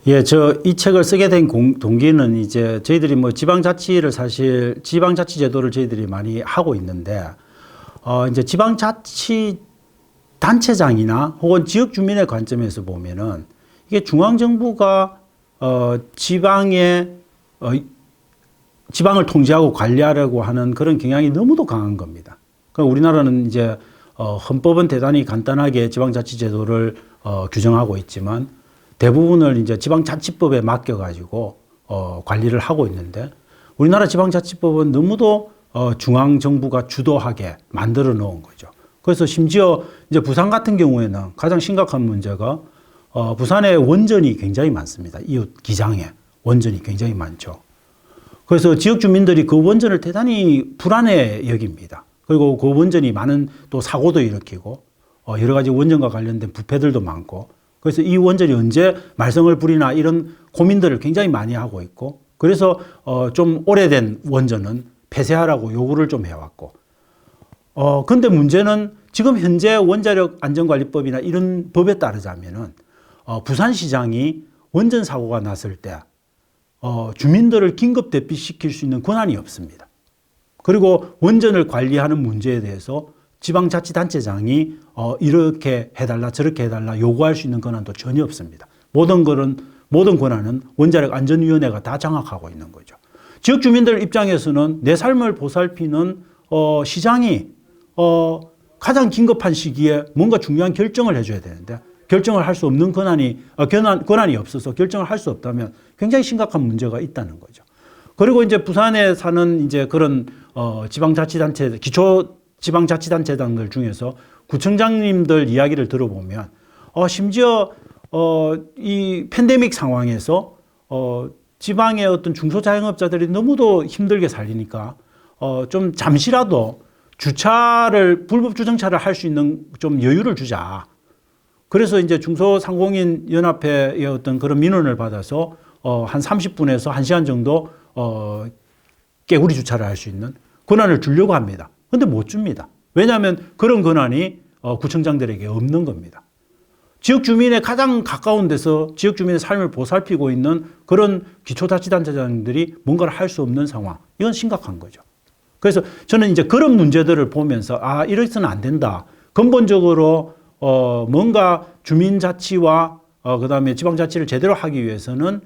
예, 저 이 책을 쓰게 된 동기는 이제 저희들이 뭐 지방자치를 사실 지방자치 제도를 저희들이 많이 하고 있는데, 이제 지방자치 단체장이나 혹은 지역 주민의 관점에서 보면은 이게 중앙정부가 지방을 통제하고 관리하려고 하는 그런 경향이 너무도 강한 겁니다. 그러니까 우리나라는 이제 헌법은 대단히 간단하게 지방자치제도를 규정하고 있지만 대부분을 이제 지방자치법에 맡겨가지고 관리를 하고 있는데, 우리나라 지방자치법은 너무도 중앙정부가 주도하게 만들어 놓은 거죠. 그래서 심지어 이제 부산 같은 경우에는 가장 심각한 문제가 부산에 원전이 굉장히 많습니다. 이웃 기장에 원전이 굉장히 많죠. 그래서 지역 주민들이 그 원전을 대단히 불안해 여깁니다. 그리고 그 원전이 많은 또 사고도 일으키고 여러 가지 원전과 관련된 부패들도 많고, 그래서 이 원전이 언제 말썽을 부리나 이런 고민들을 굉장히 많이 하고 있고, 그래서 좀 오래된 원전은 폐쇄하라고 요구를 좀 해왔고, 근데 문제는 지금 현재 원자력 안전관리법이나 이런 법에 따르자면은 부산시장이 원전 사고가 났을 때 주민들을 긴급 대피시킬 수 있는 권한이 없습니다. 그리고 원전을 관리하는 문제에 대해서 지방자치단체장이 이렇게 해달라 저렇게 해달라 요구할 수 있는 권한도 전혀 없습니다. 모든 권한은 원자력안전위원회가 다 장악하고 있는 거죠. 지역 주민들 입장에서는 내 삶을 보살피는 시장이 가장 긴급한 시기에 뭔가 중요한 결정을 해줘야 되는데 결정을 할 수 없는 권한이 없어서 결정을 할 수 없다면 굉장히 심각한 문제가 있다는 거죠. 그리고 이제 부산에 사는 이제 그런 지방자치단체, 기초지방자치단체장들 중에서 구청장님들 이야기를 들어보면 심지어 이 팬데믹 상황에서 지방의 어떤 중소자영업자들이 너무도 힘들게 살리니까 좀 잠시라도 불법 주정차를 할 수 있는 좀 여유를 주자. 그래서 이제 중소상공인 연합회의 어떤 그런 민원을 받아서 한 30분에서 1시간 정도 깨구리 주차를 할 수 있는 권한을 주려고 합니다. 근데 못 줍니다. 왜냐하면 그런 권한이 구청장들에게 없는 겁니다. 지역 주민의 가장 가까운 데서 지역 주민의 삶을 보살피고 있는 그런 기초자치단체장들이 뭔가를 할 수 없는 상황. 이건 심각한 거죠. 그래서 저는 이제 그런 문제들을 보면서 이래서는 안 된다. 근본적으로 뭔가 주민자치와 그다음에 지방자치를 제대로 하기 위해서는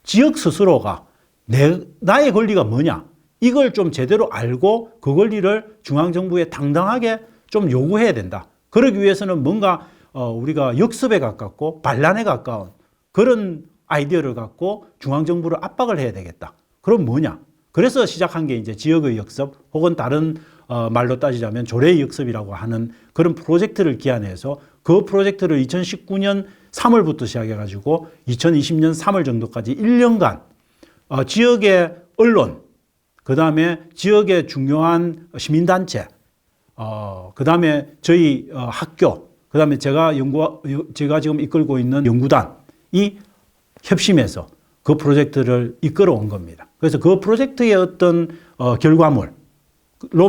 지역 스스로가 나의 권리가 뭐냐 이걸 좀 제대로 알고 그 권리를 중앙정부에 당당하게 좀 요구해야 된다. 그러기 위해서는 뭔가 우리가 역습에 가깝고 반란에 가까운 그런 아이디어를 갖고 중앙정부를 압박을 해야 되겠다. 그럼 뭐냐? 그래서 시작한 게 이제 지역의 역습 혹은 다른 말로 따지자면 조례의 역습이라고 하는 그런 프로젝트를 기한해서 그 프로젝트를 2019년 3월부터 시작해가지고 2020년 3월 정도까지 1년간 지역의 언론, 그 다음에 지역의 중요한 시민단체, 그 다음에 저희 학교, 그 다음에 제가 지금 이끌고 있는 연구단이 협심해서 그 프로젝트를 이끌어 온 겁니다. 그래서 그 프로젝트의 어떤 결과물로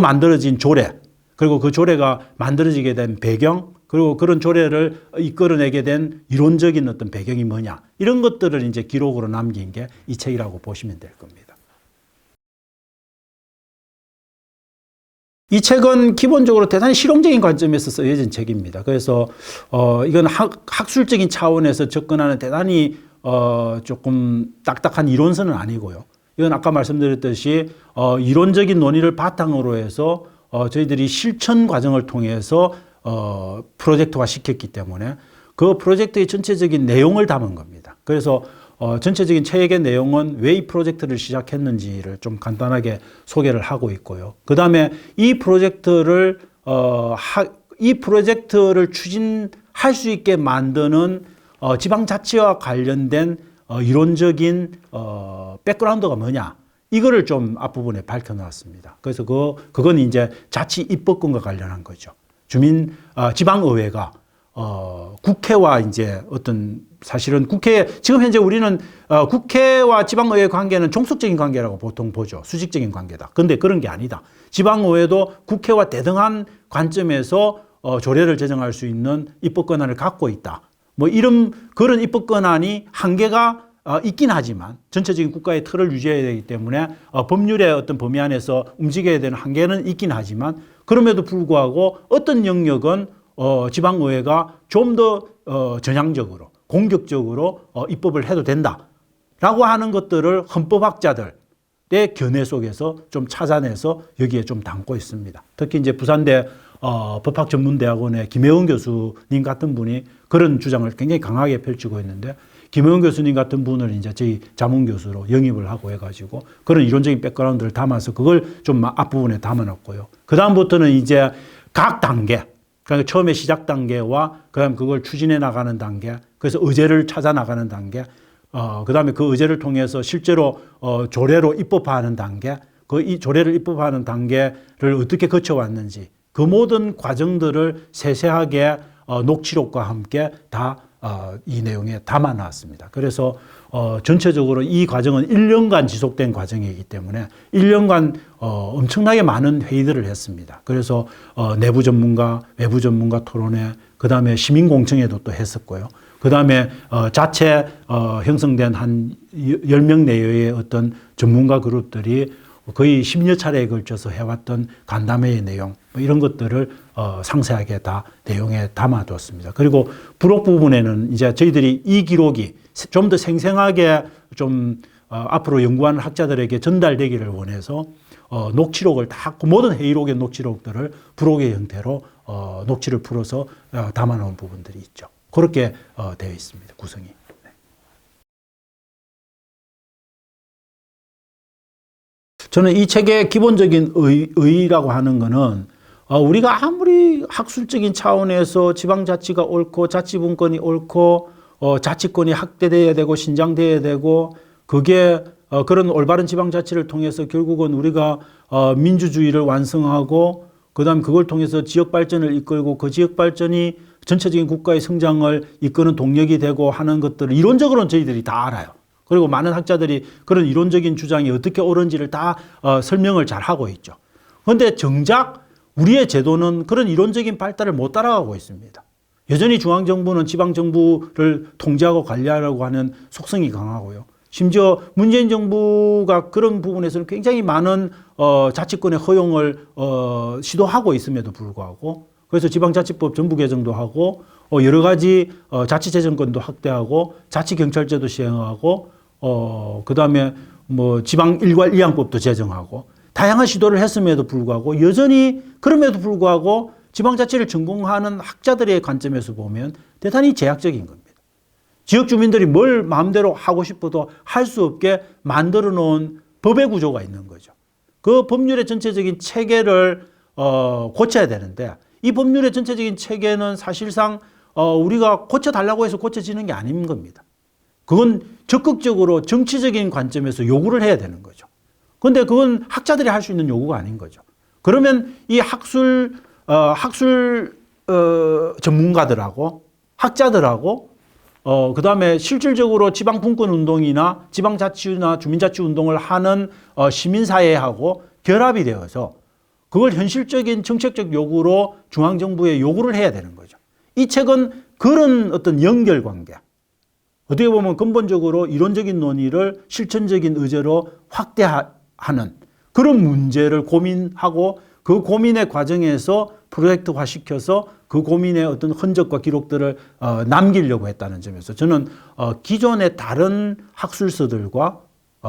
만들어진 조례, 그리고 그 조례가 만들어지게 된 배경, 그리고 그런 조례를 이끌어내게 된 이론적인 어떤 배경이 뭐냐, 이런 것들을 이제 기록으로 남긴 게 이 책이라고 보시면 될 겁니다. 이 책은 기본적으로 대단히 실용적인 관점에서 쓰여진 책입니다. 그래서 이건 학술적인 차원에서 접근하는 대단히 조금 딱딱한 이론서는 아니고요. 이건 아까 말씀드렸듯이 이론적인 논의를 바탕으로 해서 저희들이 실천 과정을 통해서 프로젝트화 시켰기 때문에 그 프로젝트의 전체적인 내용을 담은 겁니다. 그래서 전체적인 책의 내용은 왜 이 프로젝트를 시작했는지를 좀 간단하게 소개를 하고 있고요. 그 다음에 이 프로젝트를 추진할 수 있게 만드는 지방자치와 관련된 이론적인 백그라운드가 뭐냐, 이거를 좀 앞부분에 밝혀놨습니다. 그래서 그건 이제 자치 입법권과 관련한 거죠. 지방의회가 국회와 이제 사실은 지금 현재 우리는 국회와 지방의회 관계는 종속적인 관계라고 보통 보죠. 수직적인 관계다. 근데 그런 게 아니다. 지방의회도 국회와 대등한 관점에서 조례를 제정할 수 있는 입법 권한을 갖고 있다. 뭐 이런 그런 입법 권한이 한계가 있긴 하지만 전체적인 국가의 틀을 유지해야 되기 때문에 법률의 어떤 범위 안에서 움직여야 되는 한계는 있긴 하지만 그럼에도 불구하고 어떤 영역은 지방의회가 좀 더 전향적으로 공격적으로 입법을 해도 된다라고 하는 것들을 헌법학자들의 견해 속에서 좀 찾아내서 여기에 좀 담고 있습니다. 특히 이제 부산대 법학전문대학원의 김혜원 교수님 같은 분이 그런 주장을 굉장히 강하게 펼치고 있는데 김혜원 교수님 같은 분을 이제 저희 자문 교수로 영입을 하고 해가지고 그런 이론적인 백그라운드를 담아서 그걸 좀 앞부분에 담아놨고요. 그 다음부터는 이제 각 단계, 그러니까 처음에 시작 단계와 그다음 그걸 추진해 나가는 단계, 그래서 의제를 찾아 나가는 단계, 그다음에 그 의제를 통해서 실제로 조례로 입법화하는 단계, 이 조례를 입법화하는 단계를 어떻게 거쳐왔는지 그 모든 과정들을 세세하게 녹취록과 함께 다 이 내용에 담아놨습니다. 그래서 전체적으로 이 과정은 1년간 지속된 과정이기 때문에 1년간 엄청나게 많은 회의들을 했습니다. 그래서 내부 전문가, 외부 전문가 토론회, 그 다음에 시민공청회도 또 했었고요. 그 다음에 자체 형성된 한 10명 내외의 어떤 전문가 그룹들이 거의 10여 차례에 걸쳐서 해왔던 간담회의 내용, 뭐 이런 것들을 상세하게 다 내용에 담아뒀습니다. 그리고 부록 부분에는 이제 저희들이 이 기록이 좀 더 생생하게 좀 앞으로 연구하는 학자들에게 전달되기를 원해서 녹취록을 다, 모든 회의록의 녹취록들을 부록의 형태로 녹취를 풀어서 담아놓은 부분들이 있죠. 그렇게 되어 있습니다. 구성이. 저는 이 책의 기본적인 의의라고 하는 거는 우리가 아무리 학술적인 차원에서 지방자치가 옳고 자치분권이 옳고 자치권이 확대돼야 되고 신장돼야 되고 그게 그런 올바른 지방자치를 통해서 결국은 우리가 민주주의를 완성하고 그다음 그걸 통해서 지역발전을 이끌고 그 지역발전이 전체적인 국가의 성장을 이끄는 동력이 되고 하는 것들을 이론적으로는 저희들이 다 알아요. 그리고 많은 학자들이 그런 이론적인 주장이 어떻게 옳은지를 다 설명을 잘 하고 있죠. 그런데 정작 우리의 제도는 그런 이론적인 발달을 못 따라가고 있습니다. 여전히 중앙정부는 지방정부를 통제하고 관리하려고 하는 속성이 강하고요. 심지어 문재인 정부가 그런 부분에서는 굉장히 많은 자치권의 허용을 시도하고 있음에도 불구하고 그래서 지방자치법 전부 개정도 하고 여러 가지 자치재정권도 확대하고 자치경찰제도 시행하고 그다음에 뭐 지방 일괄 이양법도 제정하고 다양한 시도를 했음에도 불구하고 여전히 그럼에도 불구하고 지방자치를 전공하는 학자들의 관점에서 보면 대단히 제약적인 겁니다. 지역 주민들이 뭘 마음대로 하고 싶어도 할 수 없게 만들어 놓은 법의 구조가 있는 거죠. 그 법률의 전체적인 체계를 고쳐야 되는데 이 법률의 전체적인 체계는 사실상 우리가 고쳐달라고 해서 고쳐지는 게 아닌 겁니다. 그건 적극적으로 정치적인 관점에서 요구를 해야 되는 거죠. 그런데 그건 학자들이 할 수 있는 요구가 아닌 거죠. 그러면 이 학술 전문가들하고 학자들하고 그 다음에 실질적으로 지방분권 운동이나 지방자치나 주민자치 운동을 하는 시민사회하고 결합이 되어서 그걸 현실적인 정책적 요구로 중앙정부에 요구를 해야 되는 거죠. 이 책은 그런 어떤 연결관계, 어떻게 보면 근본적으로 이론적인 논의를 실천적인 의제로 확대하는 그런 문제를 고민하고 그 고민의 과정에서 프로젝트화 시켜서 그 고민의 어떤 흔적과 기록들을 남기려고 했다는 점에서 저는 기존의 다른 학술서들과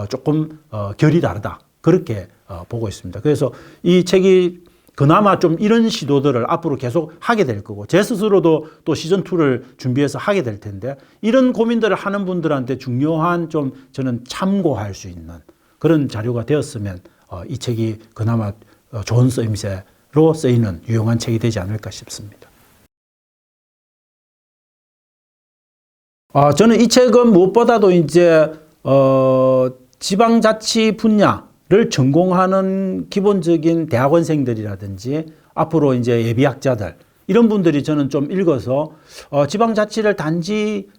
조금 결이 다르다. 그렇게 보고 있습니다. 그래서 이 책이 그나마 좀 이런 시도들을 앞으로 계속 하게 될 거고 제 스스로도 또 시즌2를 준비해서 하게 될 텐데 이런 고민들을 하는 분들한테 중요한 좀 저는 참고할 수 있는 그런 자료가 되었으면 이 책이 그나마 좋은 쓰임새로 쓰이는 유용한 책이 되지 않을까 싶습니다. 저는 이 책은 무엇보다도 이제 지방자치 분야를 전공하는 기본적인 대학원생들이라든지 앞으로 이제 예비학자들 이런 분들이 저는 좀 읽어서 지방자치를 단지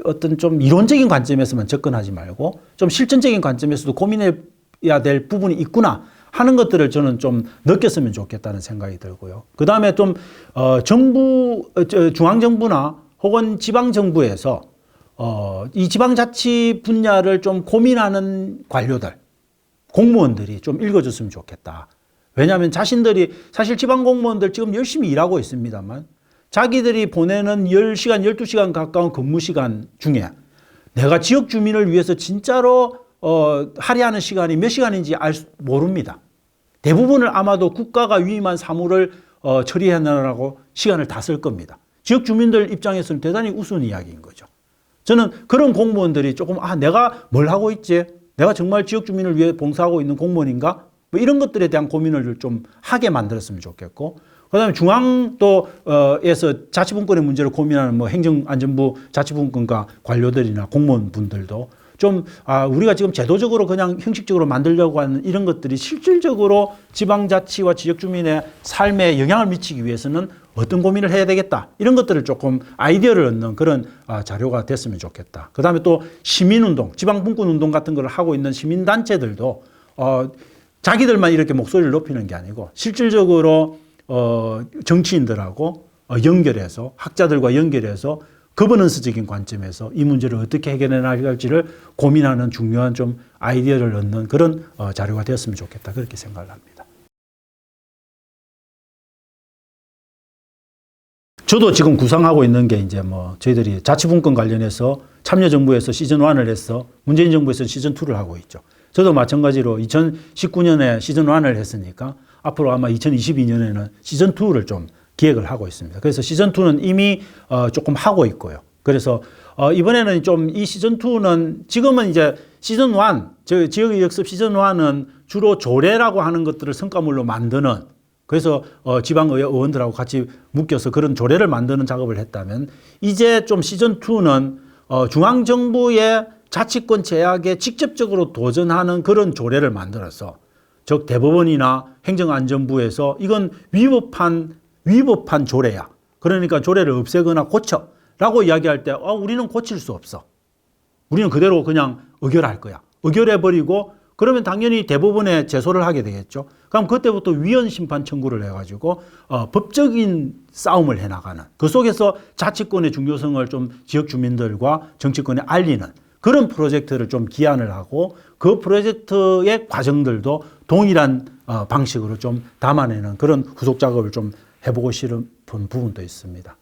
어떤 좀 이론적인 관점에서만 접근하지 말고 좀 실천적인 관점에서도 고민해야 될 부분이 있구나 하는 것들을 저는 좀 느꼈으면 좋겠다는 생각이 들고요. 그 다음에 좀 중앙정부나 혹은 지방정부에서 이 지방자치 분야를 좀 고민하는 관료들, 공무원들이 좀 읽어줬으면 좋겠다. 왜냐하면 자신들이 사실 지방공무원들 지금 열심히 일하고 있습니다만 자기들이 보내는 10시간, 12시간 가까운 근무 시간 중에 내가 지역 주민을 위해서 진짜로 할애하는 시간이 몇 시간인지 모릅니다. 대부분을 아마도 국가가 위임한 사무를 처리하느라고 시간을 다 쓸 겁니다. 지역 주민들 입장에서는 대단히 우스운 이야기인 거죠. 저는 그런 공무원들이 조금 내가 뭘 하고 있지? 내가 정말 지역 주민을 위해 봉사하고 있는 공무원인가? 뭐 이런 것들에 대한 고민을 좀 하게 만들었으면 좋겠고, 그다음에 중앙도에서 자치분권의 문제를 고민하는 뭐 행정안전부 자치분권과 관료들이나 공무원분들도 좀 우리가 지금 제도적으로 그냥 형식적으로 만들려고 하는 이런 것들이 실질적으로 지방자치와 지역주민의 삶에 영향을 미치기 위해서는 어떤 고민을 해야 되겠다. 이런 것들을 조금 아이디어를 얻는 그런 자료가 됐으면 좋겠다. 그다음에 또 시민운동, 지방분권운동 같은 걸 하고 있는 시민단체들도 자기들만 이렇게 목소리를 높이는 게 아니고 실질적으로 정치인들하고 연결해서 학자들과 연결해서 거버넌스적인 관점에서 이 문제를 어떻게 해결해 나갈지를 고민하는 중요한 좀 아이디어를 얻는 그런 자료가 되었으면 좋겠다. 그렇게 생각을 합니다. 저도 지금 구상하고 있는 게 이제 뭐 저희들이 자치분권 관련해서 참여정부에서 시즌1을 해서 문재인 정부에서 시즌2를 하고 있죠. 저도 마찬가지로 2019년에 시즌1을 했으니까 앞으로 아마 2022년에는 시즌2를 좀 기획을 하고 있습니다. 그래서 시즌2는 이미 조금 하고 있고요. 그래서 이번에는 좀 이 시즌2는 지금은 이제 시즌1, 지역의역습 시즌1은 주로 조례라고 하는 것들을 성과물로 만드는, 그래서 지방의원들하고 같이 묶여서 그런 조례를 만드는 작업을 했다면, 이제 좀 시즌2는 중앙정부의 자치권 제약에 직접적으로 도전하는 그런 조례를 만들어서, 즉 대법원이나 행정안전부에서 이건 위법한 조례야. 그러니까 조례를 없애거나 고쳐라고 이야기할 때 우리는 고칠 수 없어. 우리는 그대로 그냥 의결할 거야. 의결해버리고 그러면 당연히 대법원에 제소를 하게 되겠죠. 그럼 그때부터 위헌 심판 청구를 해가지고 법적인 싸움을 해나가는, 그 속에서 자치권의 중요성을 좀 지역 주민들과 정치권에 알리는 그런 프로젝트를 좀 기한을 하고, 그 프로젝트의 과정들도 동일한 방식으로 좀 담아내는 그런 후속 작업을 좀 해보고 싶은 부분도 있습니다.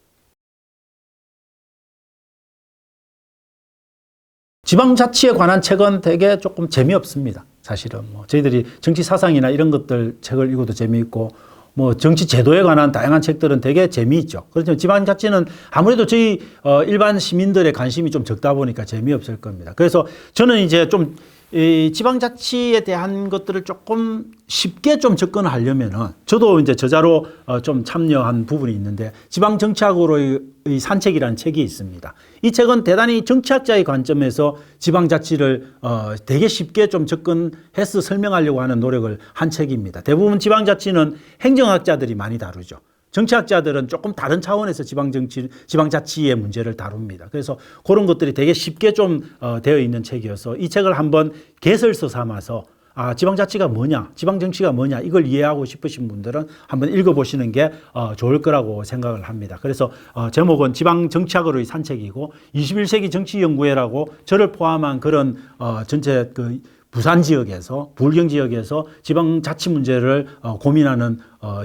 지방자치에 관한 책은 되게 조금 재미없습니다. 사실은 뭐 저희들이 정치 사상이나 이런 것들 책을 읽어도 재미있고, 뭐 정치 제도에 관한 다양한 책들은 되게 재미있죠. 그렇지만 지방자치는 아무래도 저희 일반 시민들의 관심이 좀 적다 보니까 재미없을 겁니다. 그래서 저는 이제 좀 이 지방자치에 대한 것들을 조금 쉽게 좀 접근하려면은, 저도 이제 저자로 좀 참여한 부분이 있는데, 지방정치학으로의 산책이라는 책이 있습니다. 이 책은 대단히 정치학자의 관점에서 지방자치를 되게 쉽게 좀 접근해서 설명하려고 하는 노력을 한 책입니다. 대부분 지방자치는 행정학자들이 많이 다루죠. 정치학자들은 조금 다른 차원에서 지방자치의 문제를 다룹니다. 그래서 그런 것들이 되게 쉽게 좀 되어 있는 책이어서 이 책을 한번 개설서 삼아서 지방자치가 뭐냐, 지방정치가 뭐냐, 이걸 이해하고 싶으신 분들은 한번 읽어보시는 게 좋을 거라고 생각을 합니다. 그래서 제목은 지방정치학으로의 산책이고, 21세기 정치연구회라고 저를 포함한 그런 전체 그 부산 지역에서, 부울경 지역에서 지방자치 문제를 고민하는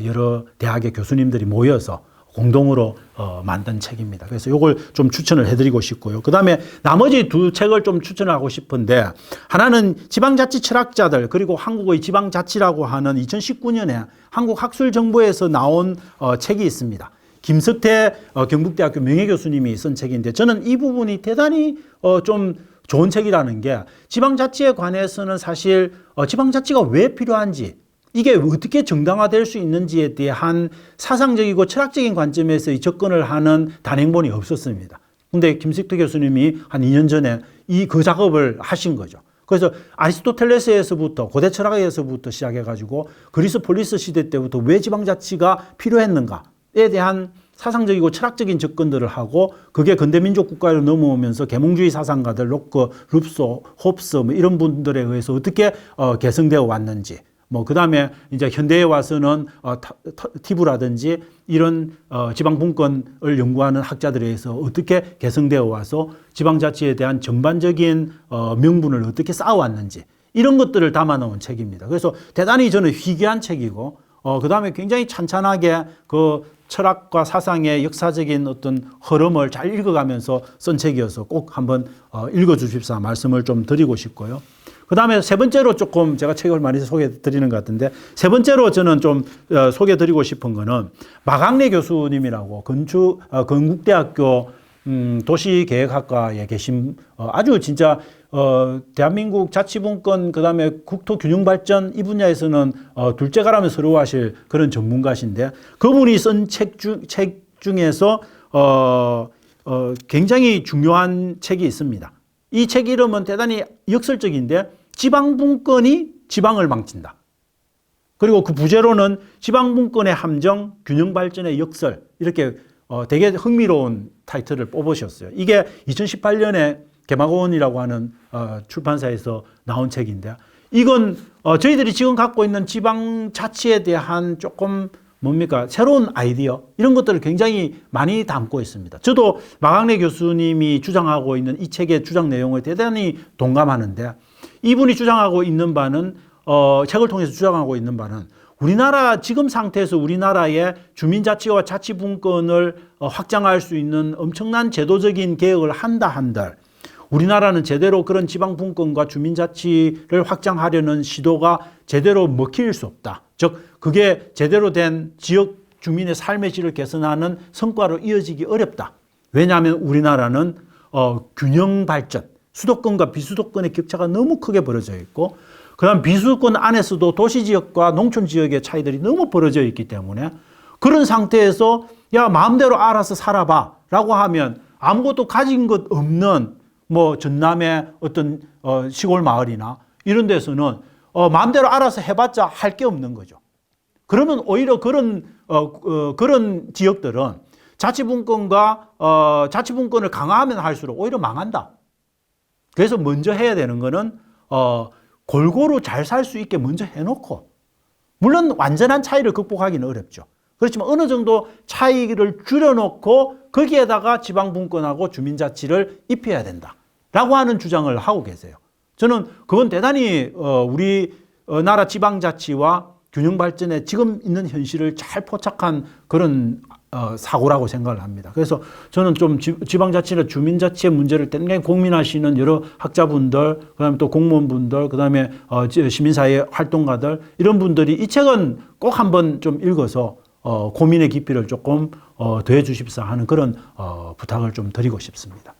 여러 대학의 교수님들이 모여서 공동으로 만든 책입니다. 그래서 이걸 좀 추천을 해드리고 싶고요. 그 다음에 나머지 두 책을 좀 추천하고 싶은데, 하나는 지방자치 철학자들, 그리고 한국의 지방자치라고 하는 2019년에 한국학술정보에서 나온 책이 있습니다. 김석태 경북대학교 명예교수님이 쓴 책인데, 저는 이 부분이 대단히 좀 좋은 책이라는 게, 지방자치에 관해서는 사실 지방자치가 왜 필요한지, 이게 어떻게 정당화될 수 있는지에 대한 사상적이고 철학적인 관점에서 접근을 하는 단행본이 없었습니다. 근데 김석태 교수님이 한 2년 전에 그 작업을 하신 거죠. 그래서 아리스토텔레스에서부터, 고대 철학에서부터 시작해가지고 그리스 폴리스 시대 때부터 왜 지방자치가 필요했는가에 대한 사상적이고 철학적인 접근들을 하고, 그게 근대민족 국가로 넘어오면서 계몽주의 사상가들 로커, 룹소, 홉스 뭐 이런 분들에 의해서 어떻게 개성되어 왔는지, 뭐 그다음에 이제 현대에 와서는 티브라든지 이런 지방 분권을 연구하는 학자들에 의해서 어떻게 개성되어 와서 지방자치에 대한 전반적인 명분을 어떻게 쌓아왔는지 이런 것들을 담아놓은 책입니다. 그래서 대단히 저는 희귀한 책이고 그다음에 굉장히 찬찬하게 그 철학과 사상의 역사적인 어떤 흐름을 잘 읽어가면서 쓴 책이어서 꼭 한번 읽어주십사 말씀을 좀 드리고 싶고요. 그 다음에 세 번째로 조금 제가 책을 많이 소개해 드리는 것 같은데 세 번째로 저는 좀 소개해 드리고 싶은 거는 마강래 교수님이라고 건국대학교 도시계획학과에 계신 아주 진짜 대한민국 자치분권 그다음에 국토균형발전 이 분야에서는 둘째가라면 서러워하실 그런 전문가신데 그분이 쓴 책 중에서 굉장히 중요한 책이 있습니다. 이 책 이름은 대단히 역설적인데 지방분권이 지방을 망친다. 그리고 그 부제로는 지방분권의 함정, 균형발전의 역설 이렇게 되게 흥미로운 타이틀을 뽑으셨어요. 이게 2018년에 개마고원이라고 하는 출판사에서 나온 책인데 이건 저희들이 지금 갖고 있는 지방자치에 대한 조금 뭡니까 새로운 아이디어 이런 것들을 굉장히 많이 담고 있습니다. 저도 마강래 교수님이 주장하고 있는 이 책의 주장 내용을 대단히 동감하는데 이분이 주장하고 있는 바는 책을 통해서 주장하고 있는 바는 우리나라 지금 상태에서 우리나라의 주민자치와 자치분권을 확장할 수 있는 엄청난 제도적인 개혁을 한다 한들 우리나라는 제대로 그런 지방분권과 주민자치를 확장하려는 시도가 제대로 먹힐 수 없다. 즉 그게 제대로 된 지역 주민의 삶의 질을 개선하는 성과로 이어지기 어렵다. 왜냐하면 우리나라는 균형 발전, 수도권과 비수도권의 격차가 너무 크게 벌어져 있고 그다음 비수도권 안에서도 도시지역과 농촌지역의 차이들이 너무 벌어져 있기 때문에 그런 상태에서 야 마음대로 알아서 살아봐 라고 하면 아무것도 가진 것 없는 뭐 전남의 어떤 시골 마을이나 이런 데서는 마음대로 알아서 해봤자 할 게 없는 거죠. 그러면 오히려 그런 지역들은 자치분권을 강화하면 할수록 오히려 망한다. 그래서 먼저 해야 되는 거는 골고루 잘 살 수 있게 먼저 해놓고 물론 완전한 차이를 극복하기는 어렵죠. 그렇지만 어느 정도 차이를 줄여놓고 거기에다가 지방분권하고 주민자치를 입혀야 된다라고 하는 주장을 하고 계세요. 저는 그건 대단히 우리나라 지방자치와 균형발전에 지금 있는 현실을 잘 포착한 그런 사고라고 생각을 합니다. 그래서 저는 좀 지방자치나 주민자치의 문제를 굉장히 고민하시는 여러 학자분들, 그다음에 또 공무원분들, 그다음에 시민사회 활동가들 이런 분들이 이 책은 꼭 한번 좀 읽어서 고민의 깊이를 조금 더해 주십사 하는 그런 부탁을 좀 드리고 싶습니다.